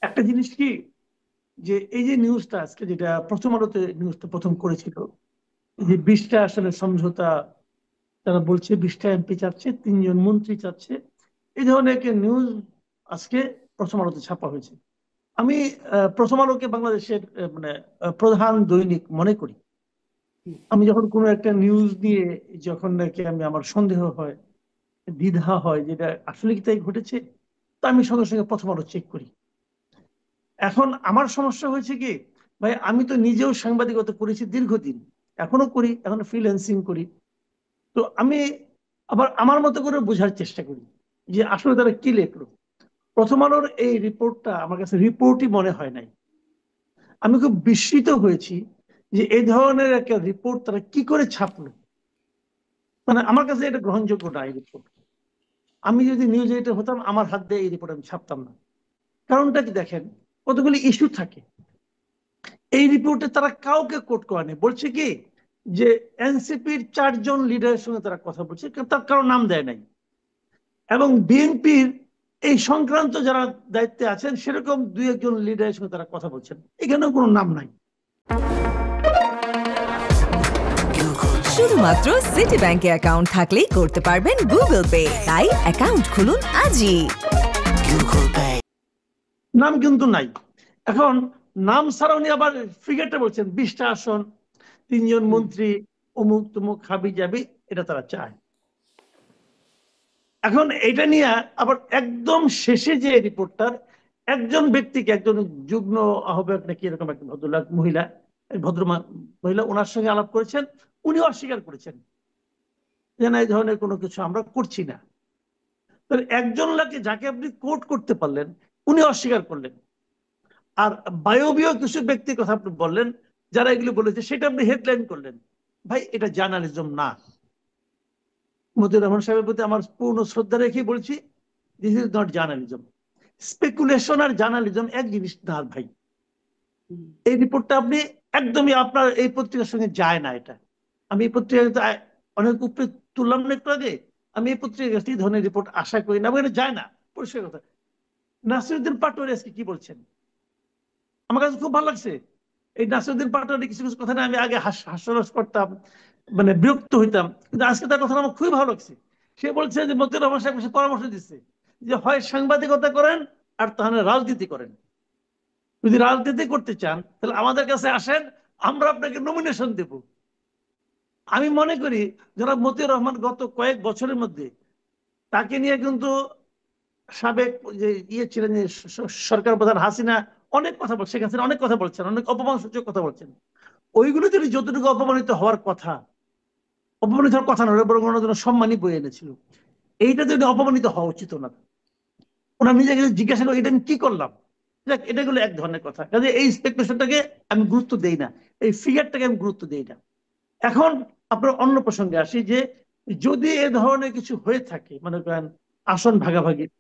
একটা জিনিস কি, যে এই যে নিউজটা আজকে যেটা প্রথম আলোতে নিউজটা প্রথম করেছিল, যে 20টা আসলে সমঝোতা, তারা বলছে 20টা এমপি চাচ্ছে, 3জন মন্ত্রী চাচ্ছে, এই ধরনের একটা নিউজ আজকে প্রথম আলোতে ছাপা হয়েছে। আমি প্রথম আলোকে বাংলাদেশের মানে প্রধান দৈনিক মনে করি। আমি যখন কোনো একটা নিউজ নিয়ে, যখন নাকি আমার সন্দেহ হয়, দ্বিধা হয় যেটা আসলে কি তাই ঘটেছে, তা আমি সঙ্গে সঙ্গে প্রথম আলো চেক করি। এখন আমার সমস্যা হয়েছে কি, ভাই আমি তো নিজেও সাংবাদিকতা করেছি দীর্ঘদিন, এখনো করি, এখনো ফ্রিল্যান্সিং করি। তো আমি আবার আমার মতো করে বোঝার চেষ্টা করি যে আসলে তারা কি লেখলো। প্রথম আলোর এই রিপোর্টটা আমার কাছে রিপোর্টই মনে হয় নাই। আমি খুব বিস্মিত হয়েছি যে এই ধরনের একটা রিপোর্ট তারা কি করে ছাপলো। মানে আমার কাছে এটা গ্রহণযোগ্য না এই রিপোর্ট। আমি যদি নিউজ এডিটর হতাম, আমার হাত দিয়ে এই রিপোর্ট আমি ছাপতাম না। কারণটা কি দেখেন, কতগুলি ইস্যু থাকে। এই রিপোর্টে তারা কাউকে কোট করেনি, বলছে কি যে এনসিপির 4জন লিডারের সঙ্গে তারা কথা বলছে, তার কারো নাম দেয় নাই। এবং বিএনপির এই সংক্রান্ত যারা দায়িত্বে আছেন সেরকম 2-1জন লিডারের সঙ্গে তারা কথা বলছেন, এখানেও কোনো নাম নাই। শুধুমাত্র সিটি ব্যাংকে অ্যাকাউন্ট থাকলেই করতে পারবেন গুগল পে, তাই অ্যাকাউন্ট খুলুন আজই। নাম কিন্তু নাই। এখন নাম ছাড়া উনি আবার ফিগারটা বলছেন, 20টা আসন, 3জন মন্ত্রী, অমুক তমুক হাবি যাবি, এটা তারা চায়। এখন এটা নিয়ে আবার একদম শেষে যে রিপোর্টটার, একজন ব্যক্তিকে, একজন যুগ্ম আহ্বায়ক নাকি এরকম একটা ভদ্রলোক মহিলা, ভদ্র মহিলা, ওনার সঙ্গে আলাপ করেছেন। উনি অস্বীকার করেছেন যে না, এই ধরনের কোনো কিছু আমরা করছি না। তাহলে একজন লোককে যাকে আপনি কোট করতে পারলেন, উনি অস্বীকার করলেন। আর বায়বীয় কিছু ব্যক্তির কথা আপনি বললেন যারা এগুলো বলেছে, সেটা আপনি হেডলাইন করলেন। ভাই এটা জার্নালিজম না। মতিউর রহমান সাহেবের প্রতি আমার পূর্ণ শ্রদ্ধা রেখেই বলছি, this is not journalism. Speculation আর জার্নালিজম এক জিনিস না ভাই। এই রিপোর্টটা আপনি একদমই আপনার এই পত্রিকার সঙ্গে যায় না। এটা আমি এই পত্রিকা অনেক উপরে তুললাম না একটু আগে। আমি এই পত্রিকার কাছে এই ধরনের রিপোর্ট আশা করি না, এটা যায় না। পরিষ্কার কথা। নাসিরুদ্দিন পাটোয়ারি আজকে কি বলছেন, আমার কাছে খুব ভালো লাগছে। এই নাসিরুদ্দিন পাটোয়ারি কিছু কিছু কথা নিয়ে আমি আগে হাস্যরস করতাম, মানে বিরক্ত হইতাম, কিন্তু আজকে তার কথা আমার খুবই ভালো লাগছে। সে বলছে যে মতিউর রহমান সাহেব সে পরামর্শ দিচ্ছে যে হয় সাংবাদিকতা করেন, আর তাহলে রাজনীতি করেন। যদি রাজনীতি করতে চান তাহলে আমাদের কাছে আসেন, আমরা আপনাকে নমিনেশন দেব। আমি মনে করি জনাব মতিউর রহমান গত কয়েক বছরের মধ্যে, তাকে নিয়ে কিন্তু সাবেক যে ছিলেন, যে সরকার প্রধান হাসিনা অনেক কথা বলছে, শেখ হাসিনা অনেক কথা বলছেন, অনেক অপমানসূচক কথা বলছেন। ওইগুলো যদি যতটুকু অপমানিত হওয়ার কথা, অপমানিত হওয়ার কথা নয়, বরং ওনার জন্য সম্মানই বয়ে এনেছিল। এইটা যদি অপমানিত হওয়া উচিত না। ওনার নিজেকে জিজ্ঞাসা করে এটা আমি কি করলাম। দেখ, এটা গুলো এক ধরনের কথা, কাজে এই স্পেকুলেশনটাকে আমি গুরুত্ব দেই না, এই ফিগারটাকে আমি গুরুত্ব দেই না। এখন আপনার অন্য প্রসঙ্গে আসি, যে যদি এ ধরনের কিছু হয়ে থাকে, মনে করেন আসন ভাগাভাগি,